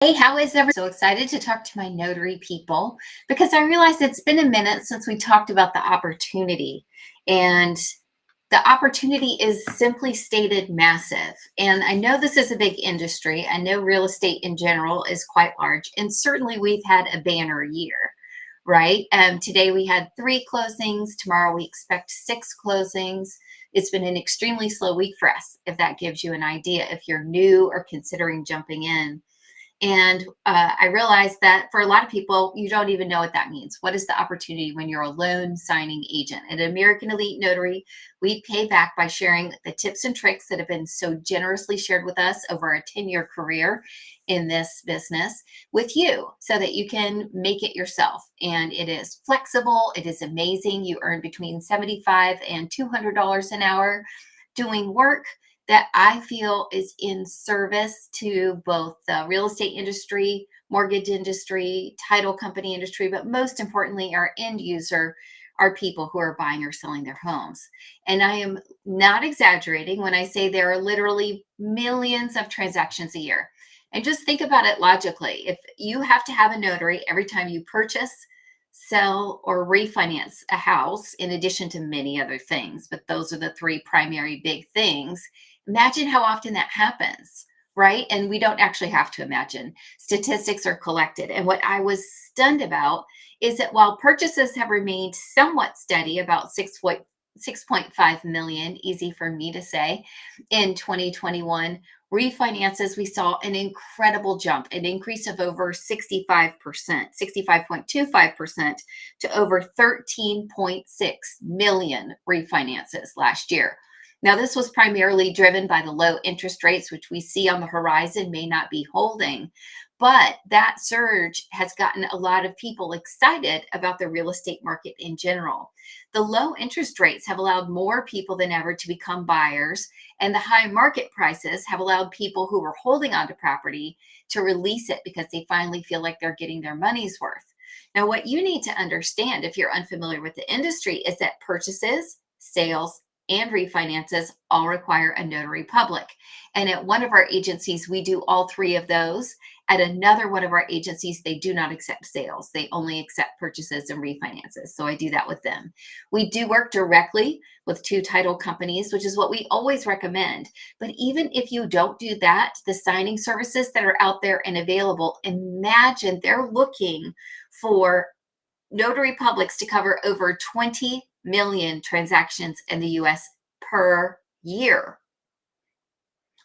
Hey, how is everyone? So excited to talk to my notary people because I realized it's been a minute since we talked about the opportunity. And the opportunity is simply stated massive. And I know this is a big industry. I know real estate in general is quite large. And certainly we've had a banner year, right? Today we had 3 closings. Tomorrow we expect 6 closings. It's been an extremely slow week for us, if that gives you an idea, if you're new or considering jumping in. And I realized that for a lot of people, you don't even know what that means. What is the opportunity when you're a loan signing agent? At American Elite Notary, we pay back by sharing the tips and tricks that have been so generously shared with us over a 10-year career in this business with you so that you can make it yourself. And it is flexible, it is amazing. You earn between $75 and $200 an hour doing work that I feel is in service to both the real estate industry, mortgage industry, title company industry, but most importantly, our end user, our people who are buying or selling their homes. And I am not exaggerating when I say there are literally millions of transactions a year. And just think about it logically. If you have to have a notary every time you purchase, sell, or refinance a house, in addition to many other things, but those are the 3 primary big things. Imagine how often that happens, right? And we don't actually have to imagine. Statistics are collected. And what I was stunned about is that while purchases have remained somewhat steady, about 6.5 million, easy for me to say, in 2021, refinances, we saw an incredible jump, an increase of over 65%, 65.25% to over 13.6 million refinances last year. Now, this was primarily driven by the low interest rates, which we see on the horizon may not be holding. But that surge has gotten a lot of people excited about the real estate market in general. The low interest rates have allowed more people than ever to become buyers, and the high market prices have allowed people who were holding onto property to release it because they finally feel like they're getting their money's worth. Now, what you need to understand if you're unfamiliar with the industry is that purchases, sales, and refinances all require a notary public. And at one of our agencies, we do all 3 of those. At another one of our agencies, they do not accept sales. They only accept purchases and refinances. So I do that with them. We do work directly with 2 title companies, which is what we always recommend. But even if you don't do that, the signing services that are out there and available, imagine they're looking for notary publics to cover over 20 million transactions in the US per year.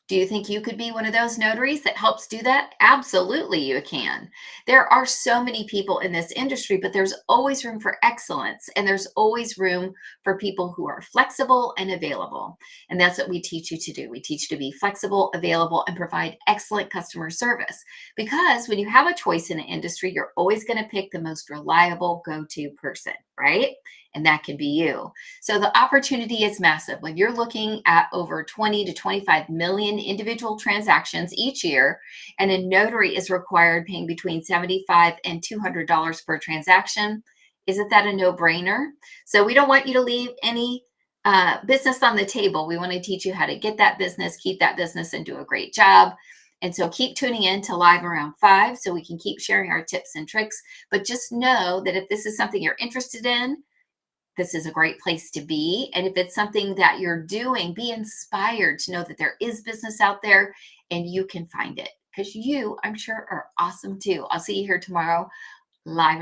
Do you think you could be one of those notaries that helps do that? Absolutely, you can. There are so many people in this industry, but there's always room for excellence, and there's always room for people who are flexible and available. And that's what we teach you to do. We teach you to be flexible, available, and provide excellent customer service. Because when you have a choice in an industry, you're always going to pick the most reliable go to person, right? And that can be you. So the opportunity is massive. When you're looking at over 20 to 25 million individual transactions each year, and a notary is required paying between $75 and $200 per transaction, isn't that a no-brainer? So we don't want you to leave any business on the table. We want to teach you how to get that business, keep that business, and do a great job. And so keep tuning in to Live Around 5 so we can keep sharing our tips and tricks. But just know that if this is something you're interested in, this is a great place to be. And if it's something that you're doing, be inspired to know that there is business out there and you can find it because you, I'm sure, are awesome too. I'll see you here tomorrow live.